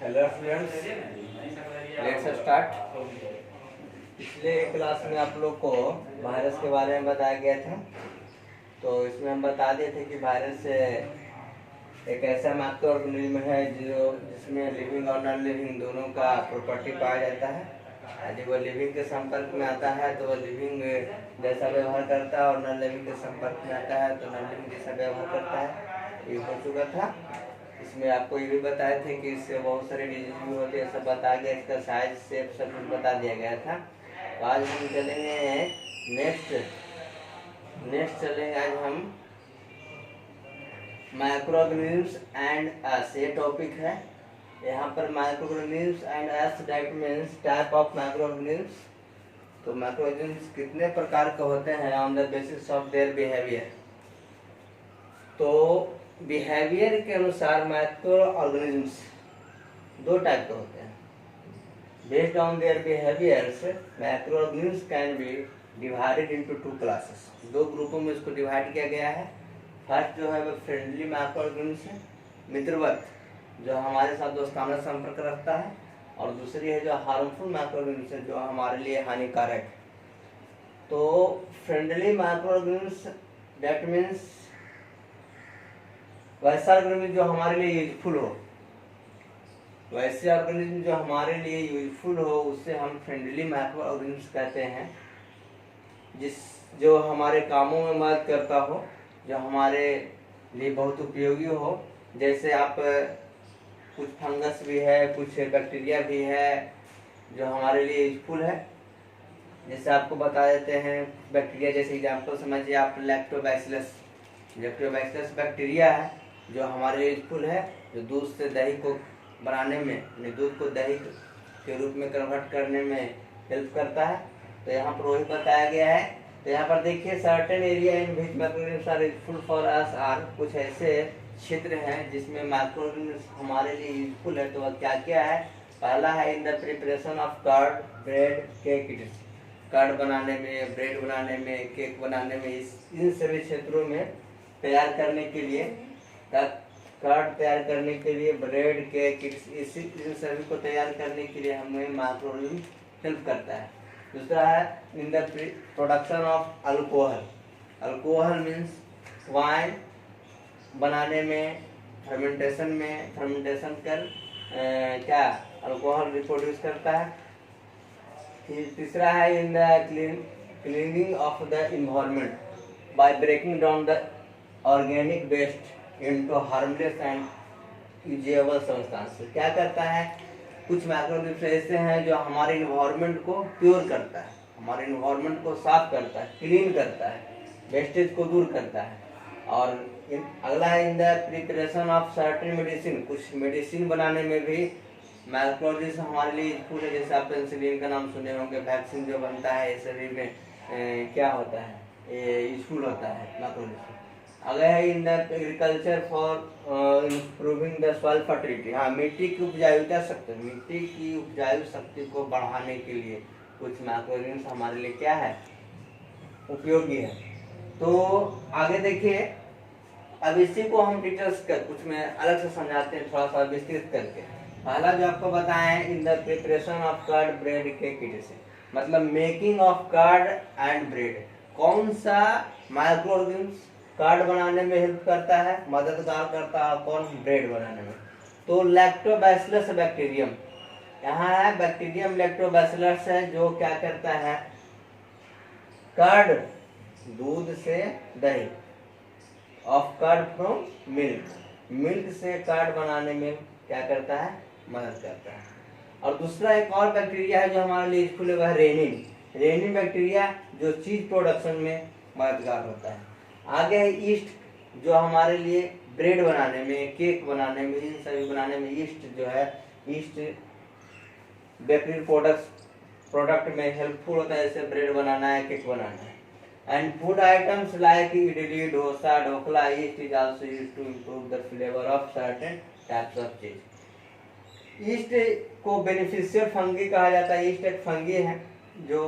Hello students, let's start. पिछले class में आप लोग को वायरस के बारे में बताया गया था। तो इसमें हम बता दिए थे कि वायरस एक ऐसा माइक्रो ऑर्गेनिज्म है जिसमें लिविंग और नॉन लिविंग दोनों का प्रॉपर्टी पाया जाता है। यदि वह लिविंग के संपर्क में आता है तो वह लिविंग जैसा व्यवहार करता है, और नॉन लिविंग के संपर्क में आता है तो नॉन लिविंग जैसा व्यवहार करता है। ये हो चुका था। इसमें आपको ये भी बताए थे कि इससे बहुत सारे डिजीज भी होते हैं, सब बता गया, इसका साइज शेप सब कुछ बता दिया गया था। तो आज हम चलेंगे नेक्स्ट चलेंगे आज हम माइक्रो ऑर्गेनिज्म्स एंड अस, ये टॉपिक है। यहाँ पर micro organisms and us that means type of micro organisms. तो माइक्रो ऑर्गेनिज्म्स कितने प्रकार के होते हैं on the basis of their behaviour. तो बिहेवियर के अनुसार माइक्रो ऑर्गेनिज्म्स दो टाइप के होते हैं। Based on their behaviours micro organisms can be divided into two classes. दो ग्रुपों में इसको डिवाइड किया गया है। फर्स्ट जो है वो फ्रेंडली माइक्रो ऑर्गेनिज्म्स है, मित्रवत, जो हमारे साथ दोस्ताना संपर्क रखता है, और दूसरी है जो हार्मफुल माइक्रो ऑर्गेनिज्म्स है, जो हमारे लिए हानिकारक है। तो friendly micro organisms that means वैसा ऑर्गेनिज्म जो हमारे लिए यूजफुल हो, वैसे ऑर्गेनिज्म जो हमारे लिए यूजफुल हो उससे हम फ्रेंडली माइक्रो ऑर्गेनिज्म कहते हैं। जो हमारे कामों में मदद करता हो, जो हमारे लिए बहुत उपयोगी हो। जैसे आप कुछ फंगस भी है, कुछ बैक्टीरिया भी है जो हमारे लिए यूजफुल है। जैसे आपको बता देते हैं बैक्टीरिया, जैसे एग्जाम्पल समझिए आप लैक्टोबैसिलस बैक्टीरिया है जो हमारे लिए यूजफुल है, जो दूध से दही को बनाने में, यानी दूध को दही के रूप में कन्वर्ट करने में हेल्प करता है। तो यहाँ पर वही बताया गया है। तो यहाँ पर देखिए certain area in which microorganisms are useful for us are, कुछ ऐसे क्षेत्र हैं जिसमें माइक्रोऑर्गेनिज्म्स हमारे लिए यूजफुल है। तो वह क्या क्या है? पहला है in the preparation of curd, bread, cake. Curd बनाने में, ब्रेड बनाने में, केक बनाने में, इन सभी क्षेत्रों में तैयार करने के लिए, कर्ड तैयार करने के लिए, ब्रेड, केक, इन सभी को तैयार करने के लिए हमें माइक्रोऑर्गेनिज्म हेल्प करता है। दूसरा है in the production of alcohol. Alcohol means wine बनाने में, फर्मेंटेशन कर क्या अल्कोहल रिप्रोड्यूस करता है। तीसरा है in the cleaning of the environment by breaking down the organic waste into harmless and usable substance. क्या करता है? कुछ माइक्रोऑर्गेनिज्म ऐसे हैं जो हमारे इन्वायरमेंट को प्योर करता है, हमारे इन्वायरमेंट को साफ करता है, क्लीन करता है, वेस्टेज को दूर करता है। और अगला है in the preparation of certain medicine. कुछ मेडिसिन बनाने में भी माइक्रोऑर्गेनिज्म हमारे लिए यूजफुल है। जैसे आप पेंसिलिन का नाम सुने होंगे, वैक्सीन जो बनता है, ये सभी में क्या होता है, ये यूजफुल होता है माइक्रोऑर्गेनिज्म। अगर है in the agriculture for improving the soil fertility. हाँ, मिट्टी की उपजाऊ शक्ति को बढ़ाने के लिए कुछ माइक्रोऑर्गेनिज्म हमारे लिए क्या है, उपयोगी है। तो आगे देखिए, अब इसी को हम डिटेल्स कर कुछ में अलग से समझाते हैं, थोड़ा सा विस्तृत करके। पहला जो आपको बताएं in the preparation of curd, bread, cake, मतलब making of curd and bread. कौन सा माइक्रोऑर्गेनिज्म कर्ड बनाने में हेल्प करता है, मददगार करता है? कौन? ब्रेड बनाने में। तो लैक्टोबैसिलस बैक्टीरियम, यहाँ है बैक्टीरियम लैक्टोबैसिलस है, जो क्या करता है, कर्ड दूध से दही, ऑफ कर्ड फ्रॉम मिल्क से कर्ड बनाने में क्या करता है, मदद करता है। और दूसरा एक और बैक्टीरिया है जो हमारे लिए यूजफुल है, वह रेनिन बैक्टीरिया, जो चीज प्रोडक्शन में मददगार होता है। आगे है ईस्ट, जो हमारे लिए ब्रेड बनाने में, केक बनाने में, इन सभी बनाने में ईस्ट जो है, ईस्ट बेकरी प्रोडक्ट में हेल्पफुल होता है। जैसे ब्रेड बनाना है, केक बनाना है। And food items like idli, dosa, dhokla, yeast is also used to improve the flavour of certain types of cheese. Yeast को बेनिफिशियल फंगी कहा जाता है। ईस्ट एक फंगी है जो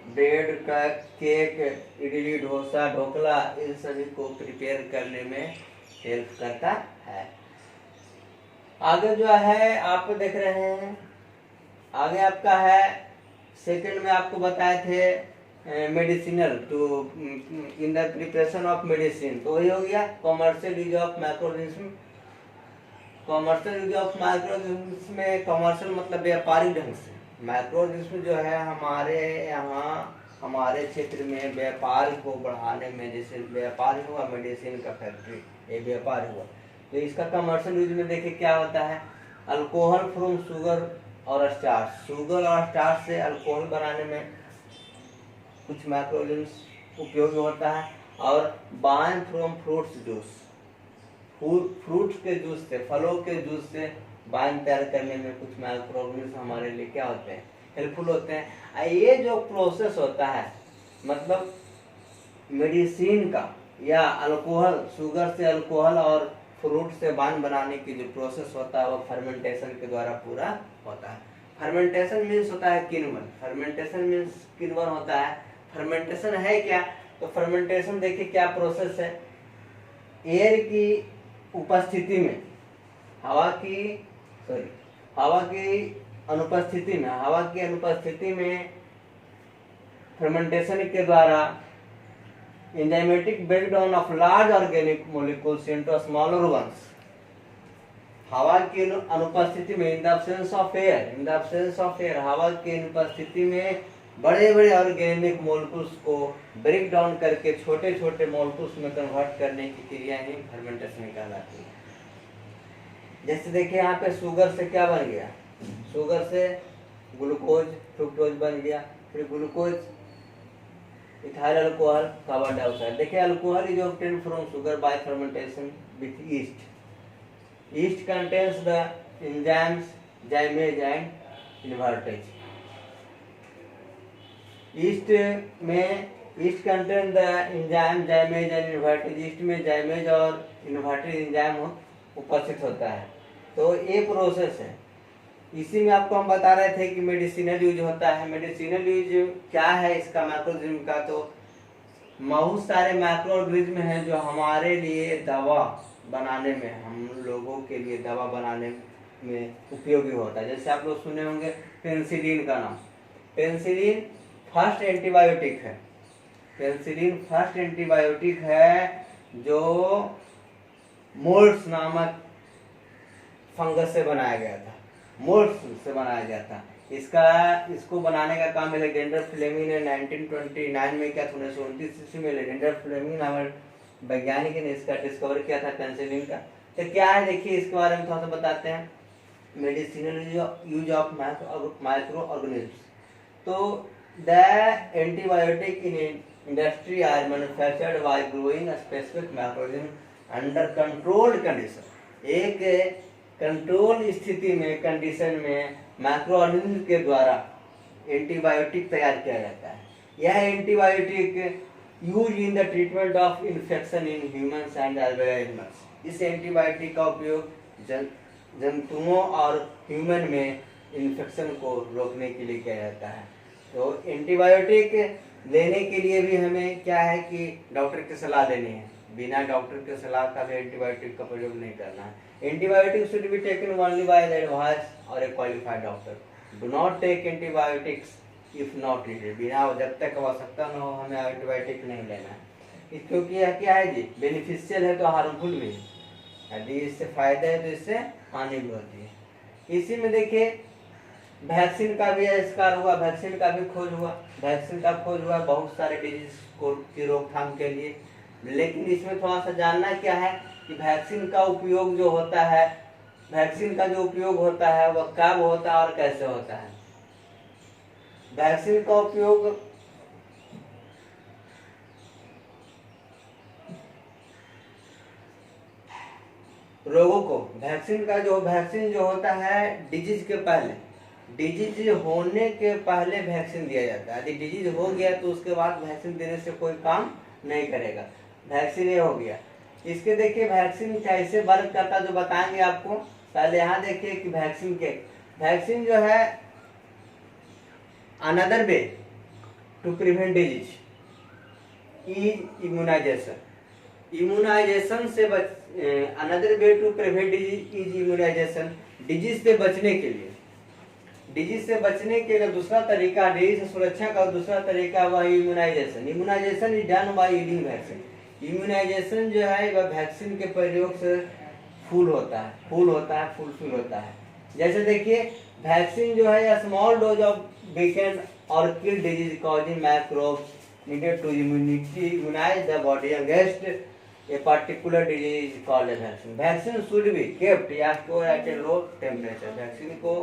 ब्रेड का, केक, इडली, डोसा, ढोकला, इन सभी को प्रिपेयर करने में हेल्प करता है। आगे जो है आप देख रहे हैं, आगे आपका है सेकंड में आपको बताए थे medicinal two in the preparation of medicine, तो वही हो गया commercial use of microorganism. Commercial use of microorganism में कॉमर्शियल मतलब व्यापारिक ढंग से, माइक्रोऑर्गेनिज्म जो है हमारे यहाँ हमारे क्षेत्र में व्यापार को बढ़ाने में, जैसे व्यापार हुआ मेडिसिन का फैक्ट्री, ये व्यापार हुआ, तो इसका कमर्शियल यूज में देखिए क्या होता है, अल्कोहल फ्रॉम शुगर और स्टार्च, शुगर और स्टार्च से अल्कोहल बनाने में कुछ माइक्रोऑर्गेनिज्म उपयोगी होता है, और wine from fruits juice, fruits के जूस से, फलों के जूस से वाइन तैयार करने में कुछ माइक्रोऑर्गेनिज्म हमारे लिए क्या होते हैं, हेल्पफुल होते हैं। ये जो प्रोसेस होता है मतलब मेडिसिन का या अल्कोहल, शुगर से अल्कोहल और फ्रूट से वाइन बनाने की जो प्रोसेस होता है वो फर्मेंटेशन के द्वारा पूरा होता है। फर्मेंटेशन मीन्स होता है किण्वन, फर्मेंटेशन मीन्स किण्वन होता है। फर्मेंटेशन है क्या, तो फर्मेंटेशन देखिए क्या प्रोसेस है, एयर की उपस्थिति में, हवा की अनुपस्थिति में फर्मेंटेशन के द्वारा enzymatic breakdown of large organic molecules into smaller once, हवा की अनुपस्थिति में, in the absence of air, हवा की अनुपस्थिति में बड़े बड़े ऑर्गेनिक मॉलिक्यूल्स को ब्रेक डाउन करके छोटे छोटे मॉलिक्यूल्स में कन्वर्ट करने की क्रिया ही फर्मेंटेशन कहलाती है। जैसे देखिए यहाँ पे शुगर से क्या बन गया, शुगर से ग्लूकोज फ्रुक्टोज बन गया, फिर glucose ethyl alcohol carbon dioxide. देखिए alcohol is obtained from sugar by fermentation with yeast, yeast contains the enzymes zymase and invertase. Yeast contain the enzyme zymase and invertase, yeast में zymase और invertase enzyme उपस्थित होता है। तो ये process है, इसी में आपको हम बता रहे थे कि मेडिसिनल यूज होता है। मेडिसिनल यूज क्या है इसका माइक्रोऑर्गेनिज्म का, तो बहुत सारे माइक्रोऑर्गेनिज्म हैं जो हमारे लिए दवा बनाने में, हम लोगों के लिए दवा बनाने में उपयोगी होता है। जैसे आप लोग सुने होंगे पेनिसिलिन का नाम, पेनिसिलिन फर्स्ट एंटीबायोटिक है, पेनिसिलिन फर्स्ट एंटीबायोटिक है जो मोल्ड्स नामक फंगस से बनाया गया था, मोल्ड्स से बनाया गया था। इसको बनाने का काम अलेक्जेंडर फ्लेमिंग ने 1929 में किया था, 1929 में अलेक्जेंडर फ्लेमिंग नामक वैज्ञानिक ने इसका डिस्कवर किया था पेनिसिलिन का। तो क्या है देखिए इसके बारे में थोड़ा सा बताते हैं, medicinal use of micro organism. तो the antibiotic in industry are manufactured by growing specific microorganism under controlled condition, एक कंट्रोल स्थिति में, कंडीशन में माइक्रोऑर्गेनिज्म के द्वारा एंटीबायोटिक तैयार किया जाता है। यह antibiotic use in the treatment of infection in humans and animals. इस एंटीबायोटिक का उपयोग जंतुओं और ह्यूमन में इन्फेक्शन को रोकने के लिए किया जाता है। तो एंटीबायोटिक लेने के लिए भी हमें क्या है कि डॉक्टर की सलाह लेनी है, बिना डॉक्टर के सलाह का भी एंटीबायोटिक का प्रयोग नहीं करना है। Antibiotic should be taken only by the advice और a qualified doctor. Do not take antibiotics if not needed, बिना जब तक आवश्यकता न हो हमें एंटीबायोटिक नहीं लेना है, क्योंकि यह क्या है जी, बेनिफिशियल है तो हार्मफुल भी है, यदि इससे फायदा है तो इससे हानि भी होती है। इसी में देखिए वैक्सीन का भी आविष्कार हुआ, वैक्सीन का भी खोज हुआ, वैक्सीन का खोज हुआ बहुत सारे डिजीज की रोकथाम के लिए। लेकिन इसमें थोड़ा सा जानना क्या है कि वैक्सीन का उपयोग जो होता है, वैक्सीन का जो उपयोग होता है वह कब होता है और कैसे होता है। वैक्सीन का उपयोग रोगों को, वैक्सीन जो होता है डिजीज के पहले, डिजीज होने के पहले वैक्सीन दिया जाता है। यदि डिजीज हो गया तो उसके बाद वैक्सीन देने से कोई काम नहीं करेगा। वैक्सीन ये हो गया। इसके देखिए वैक्सीन कैसे वर्क करता है जो बताएंगे आपको। पहले यहाँ देखिए कि वैक्सीन जो है another way to prevent disease is immunization. Immunization से another way to prevent disease is immunization. Disease से बचने के लिए, डिजीज से बचने के लिए दूसरा तरीका, डिजीज से सुरक्षा का दूसरा तरीका वह immunisation. Immunisation is done by eating vaccine. Immunisation जो है वह वैक्सीन के प्रयोग से फुलफिल होता है। जैसे देखिए वैक्सीन जो है स्मॉल डोज ऑफ वीकेंड और kill disease causing microbes needed to immunize the body against a particular disease called a vaccine. Vaccine should be kept या stored at a low temperature. Vaccine को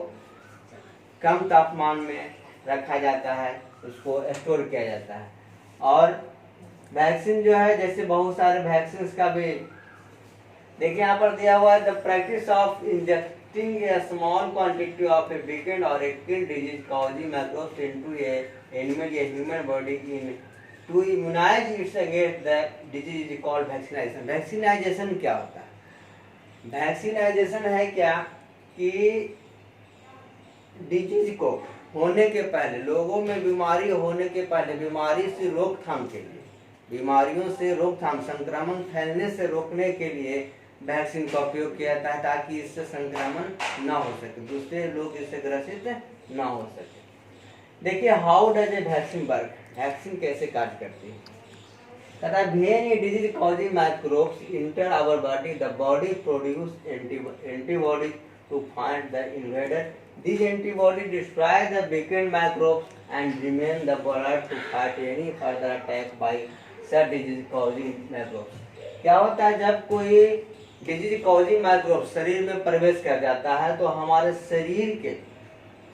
कम तापमान में रखा जाता है, उसको स्टोर किया जाता है। और वैक्सीन जो है जैसे बहुत सारे वैक्सीन का भी देखिए यहाँ पर दिया हुआ है, the practice of injecting a small quantity of a weakened और a kill disease causing microbes into a animal या human body in to immunize its against the disease is called vaccinization. Vaccinization क्या होता है? Vaccinisation है क्या कि disease को होने के पहले, लोगों में बीमारी होने के पहले बीमारी से रोकथाम के लिए, बीमारियों से रोकथाम, संक्रमण फैलने से रोकने के लिए वैक्सीन का उपयोग किया जाता है ताकि इससे संक्रमण ना हो सके, दूसरे लोग इससे ग्रसित ना हो सके। देखिए how does a vaccine work, vaccine कैसे कार्य करती है? कहता है when a disease causing microbes enter our body the body produce antibody to fight the invader. These antibodies destroy the weakened microbes and remain the blood to fight any further attack by such disease causing microbes। क्या होता है जब कोई disease causing microbe शरीर में प्रवेश कर जाता है तो हमारे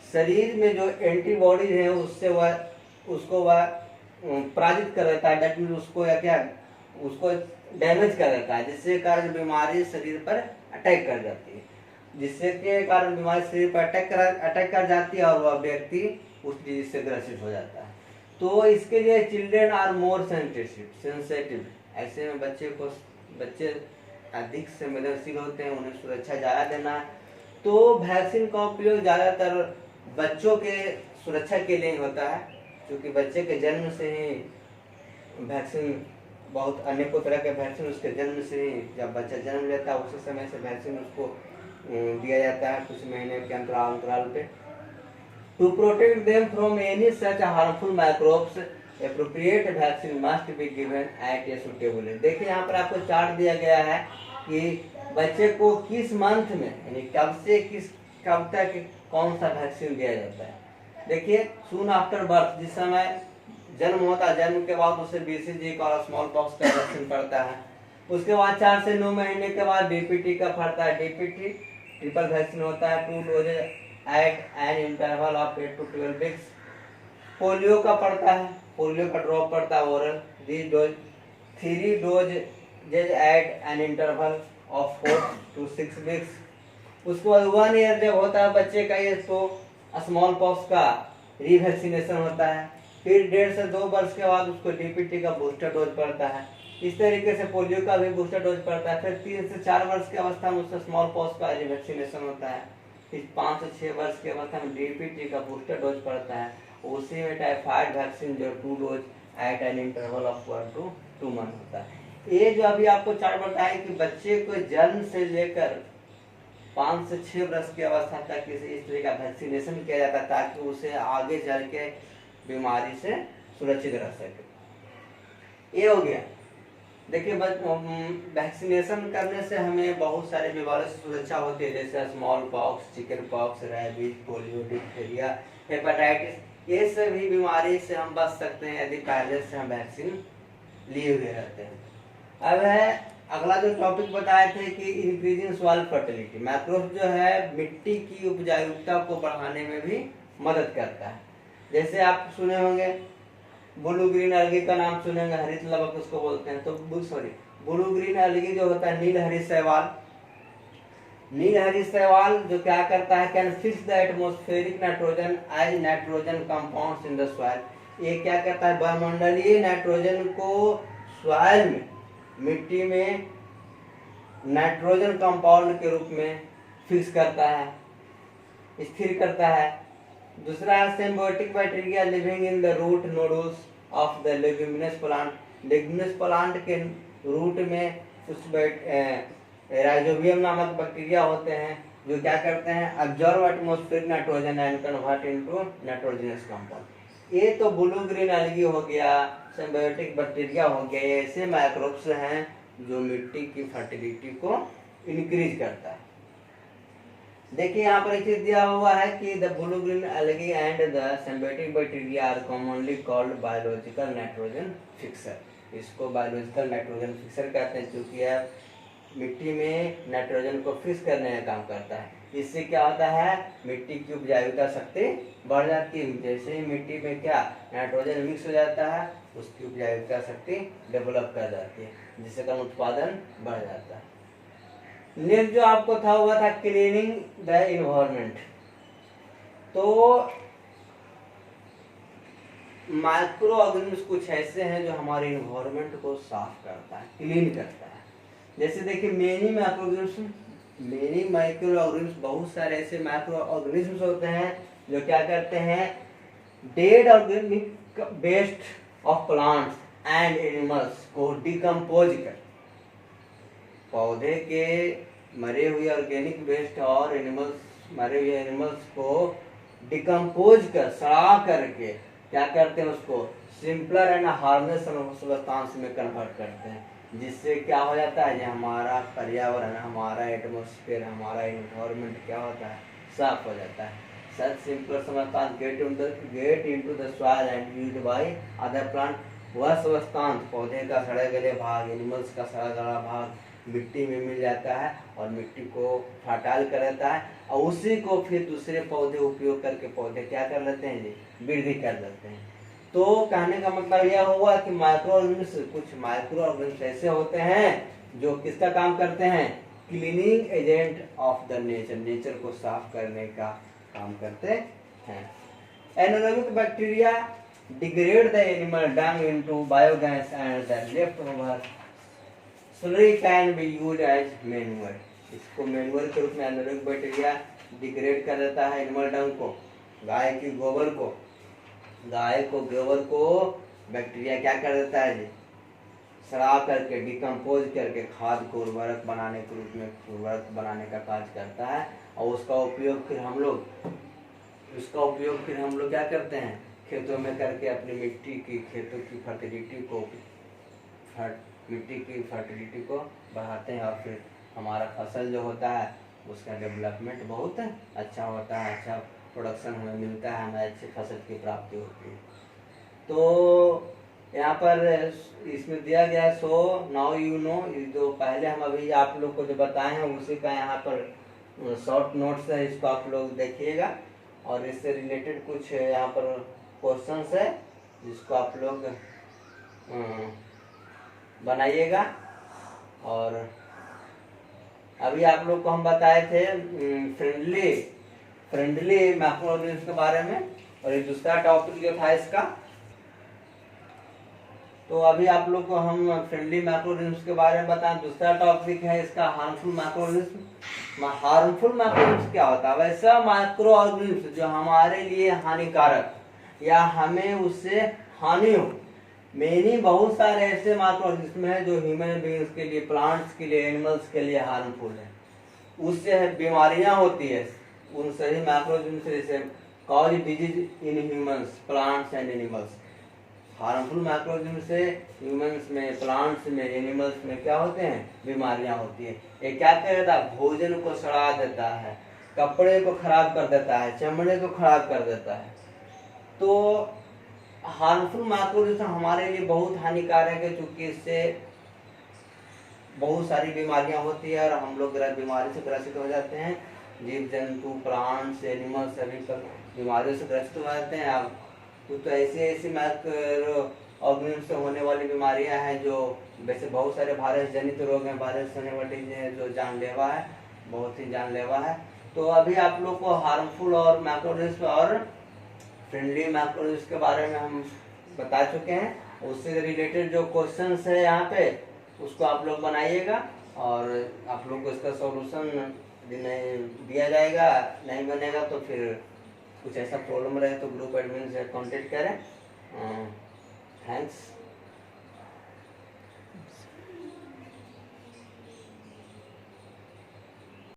शरीर में जो एंटीबॉडीज है उससे उसको पराजित कर देता है, डेट मीन उसको डैमेज कर देता है, जिससे कारण बीमारी शरीर पर अटैक कर जाती है, जिससे के कारण बीमारी शरीर पर अटैक कर जाती है और वह व्यक्ति उस डिजीज से ग्रसित हो जाता है। तो इसके लिए चिल्ड्रेन आर मोर सेंसिटिव। ऐसे में बच्चे अधिक संवेदनशील होते हैं, उन्हें सुरक्षा ज़्यादा देना है। तो वैक्सीन का उपयोग ज़्यादातर बच्चों के सुरक्षा के लिए होता है, क्योंकि बच्चे के जन्म से ही वैक्सीन, बहुत अनेकों तरह के वैक्सीन उसके जन्म से ही, जब बच्चा जन्म लेता है उसी समय से वैक्सीन उसको दिया जाता है कुछ महीने के अंतराल पे। To protect them from any such harmful microbes appropriate vaccine must be given at a suitable age. देखिए यहाँ पर आपको चार्ट दिया गया है कि बच्चे को किस मंथ में, यानी कब तक कौन सा वैक्सीन दिया जाता है। देखिए सून आफ्टर बर्थ, जिस समय जन्म होता है, जन्म के बाद उसे BCG का और स्मॉल पॉक्स का वैक्सीन पड़ता है। उसके बाद 4 से 9 महीने के बाद DPT का पड़ता है। DPT ट्रिपल वैक्सीन होता है, 2 doses at an interval of 8 to 12 weeks. Polio का पड़ता है, पोलियो का ड्रॉप पड़ता है oral, 3 doses at an interval of 4 to 6 weeks. उसके बाद 1 ईयर जब होता है बच्चे का ये, तो स्मॉल पॉक्स का रीवैक्सीनेशन होता है। फिर 1.5 से 2 वर्ष के बाद उसको DPT का बूस्टर डोज पड़ता है। इस तरीके से पोलियो का भी बूस्टर डोज पड़ता है। फिर 3 से 4 वर्ष की अवस्था में उससे स्मॉल पॉक्स का वैक्सीनेशन होता है। फिर 5 से 6 वर्ष की अवस्था में DPT का बूस्टर डोज पड़ता है। उसी में टाइफाइड वैक्सीन जो 2 dose at an interval of 1 to 2 month होता है। ये जो अभी आपको चार्ट बताया कि बच्चे को जन्म से लेकर 5 से 6 वर्ष की अवस्था तक इस तरह का वैक्सीनेशन किया जाता है ताकि उसे आगे चल के बीमारी से सुरक्षित रह सके। ये हो गया। देखिए वैक्सीनेशन करने से हमें बहुत सारे बीमारियों से सुरक्षा होती है, जैसे small pox, chicken pox, rabies, polio, diphtheria, hepatitis, ये सभी बीमारी से हम बच सकते हैं यदि पहले से हम वैक्सीन लिए हुए रहते हैं। अब है अगला जो टॉपिक बताए थे कि इंक्रीजिंग सॉइल फर्टिलिटी। मैक्रोब जो है मिट्टी की उपजाऊता को बढ़ाने में भी मदद करता है। जैसे आप सुने होंगे ब्लू ग्रीन अलगी का नाम सुनेंगे, हरित लवक उसको बोलते हैं। तो ब्लू ग्रीन अलगी जो होता है, नील हरित शैवाल जो क्या करता है, can fix the atmospheric nitrogen as nitrogen compounds in the soil. ये क्या करता है, वायुमंडलीय नाइट्रोजन को सॉइल में, मिट्टी में नाइट्रोजन कंपाउंड के रूप में फिक्स करता है, स्थिर करता है। दूसरा है symbiotic bacteria living in the root nodules of the leguminous plant. Leguminous plant के रूट में कुछ राइजोबियम नामक बैक्टीरिया होते हैं जो क्या करते हैं, absorb atmospheric nitrogen and convert into nitrogenous compound. ये तो ब्लू ग्रीन एल्गी हो गया, सिम्बायोटिक बैक्टीरिया हो गया, ये ऐसे माइक्रोब्स हैं जो मिट्टी की फर्टिलिटी को इंक्रीज करता है। देखिए यहाँ पर एक चीज दिया हुआ है कि the blue green algae and the symbiotic bacteria are commonly called biological nitrogen fixer. इसको बायोलॉजिकल नाइट्रोजन फिक्सर कहते हैं क्योंकि यह मिट्टी में नाइट्रोजन को फिक्स करने का काम करता है। इससे क्या होता है, मिट्टी की उपजाऊता शक्ति बढ़ जाती है। जैसे ही मिट्टी में क्या नाइट्रोजन मिक्स हो जाता है, उसकी उपजाऊता शक्ति डेवलप कर जाती है, जिससे कम उत्पादन बढ़ जाता है। नेक्स्ट जो आपको था हुआ था क्लीनिंग द इन्वायरमेंट। तो माइक्रो ऑर्गेनिज्म कुछ ऐसे हैं जो हमारे इन्वायरमेंट को साफ करता है, क्लीन करता है। जैसे देखिए मेनी माइक्रो ऑर्गेनिज्म, बहुत सारे ऐसे माइक्रो ऑर्गेनिज्म होते हैं जो क्या करते हैं, dead organic waste of plants and animals को डिकम्पोज कर, पौधे के मरे हुए ऑर्गेनिक वेस्ट और मरे हुए एनिमल्स को डिकम्पोज कर, सड़ा करके क्या करते हैं, उसको सिंपलर एंड हार्मलेस सब्सटेंस में कन्वर्ट करते हैं, जिससे क्या हो जाता है, हमारा पर्यावरण, हमारा एटमॉस्फेयर, हमारा एनवायरनमेंट क्या होता है, साफ हो जाता है। Such simpler substance get into the soil and used by other plant। वह substance पौधे का सड़े गले भाग, एनिमल्स का सड़ा गला भाग मिट्टी में मिल जाता है और मिट्टी को फर्टाइल कर देता है, और उसी को फिर दूसरे पौधे उपयोग करके पौधे क्या कर लेते हैं जी, वृद्धि कर लेते हैं। तो कहने का मतलब यह हुआ कि माइक्रो ऑर्गेनिज्म, कुछ माइक्रो ऑर्गेनिज्म ऐसे होते हैं जो किसका काम करते हैं, cleaning agent of the nature, nature को साफ करने का काम करते हैं। Anaerobic bacteria degrade the animal dung into biogas and the left over slurry can be used as manure. इसको मैन्योर के रूप में एनारोबिक बैक्टीरिया डिग्रेड कर देता है एनिमल डंग को, गाय की गोबर को, गोबर को बैक्टीरिया क्या कर देता है जी, सड़ा करके, डिकम्पोज करके खाद को उर्वरक बनाने के रूप में उर्वरक बनाने का कार्य करता है। और उसका उपयोग फिर हम लोग क्या करते हैं, खेतों में करके अपनी खेतों की फर्टिलिटी को बढ़ाते हैं, और फिर हमारा फसल जो होता है उसका डेवलपमेंट बहुत अच्छा होता है, अच्छा प्रोडक्शन हमें मिलता है, हमें अच्छी फसल की प्राप्ति होती है। तो यहाँ पर इसमें दिया गया, सो नाउ यू नो, जो पहले हम अभी आप लोग को जो बताए हैं उसी का यहाँ पर शॉर्ट नोट्स है, इसको आप लोग देखिएगा, और इससे रिलेटेड कुछ यहाँ पर क्वेश्चंस है जिसको आप लोग बनाइएगा। और अभी आप लोग को हम बताए थे फ्रेंडली माइक्रो ऑर्गेनिज्म के बारे में, और एक दूसरा टॉपिक जो था इसका, तो अभी आप लोग को हम फ्रेंडली माइक्रो ऑर्गेनिज्म के बारे में बताएं। दूसरा टॉपिक है इसका harmful micro organism. Harmful micro organism क्या होता है, वैसा माइक्रो ऑर्गेनिज्म जो हमारे लिए हानिकारक या हमें उससे हानि हो। मेनी बहुत सारे ऐसे माइक्रो ऑर्गेनिज्म है जो ह्यूमन बीइंग्स के लिए, प्लांट्स के लिए, एनिमल्स के लिए हार्मफुल है, उससे बीमारियां होती है उन सही माइक्रो ऑर्गेनिज्म से, जैसे cause disease in humans, plants and animals. Harmful micro organism से ह्यूमंस में, प्लांट्स में, एनिमल्स में क्या होते हैं, बीमारियां होती है। ये क्या कर देता है, भोजन को सड़ा देता है, कपड़े को खराब कर देता है, चमड़े को खराब कर देता है। तो हार्मफुल माइक्रो ऑर्गेनिज्म हमारे लिए बहुत हानिकारक है, क्योंकि इससे बहुत सारी बीमारियां होती है और हम लोग बीमारी से ग्रसित हो जाते हैं। जीव जंतु, प्लांट्स, एनिमल्स सभी पर बीमारियों से ग्रसित हो जाते हैं। अब तो ऐसे माइक्रो ऑर्गेनिज्म से होने वाली बीमारियां हैं जो, वैसे बहुत सारे वायरस जनित रोग हैं, वायरस से होने वाली हैं जो जानलेवा है, बहुत ही जानलेवा है। तो अभी आप लोग को हार्मफुल और माइक्रो ऑर्गेनिज्म और फ्रेंडली माइक्रो ऑर्गेनिज्म के बारे में हम बता चुके हैं। उससे रिलेटेड जो क्वेश्चंस है यहाँ पे उसको आप लोग बनाइएगा, और आप लोग को इसका सॉल्यूशन दिया जाएगा। नहीं बनेगा तो फिर कुछ ऐसा प्रॉब्लम रहे तो ग्रुप एडमिन से कांटेक्ट करें। थैंक्स।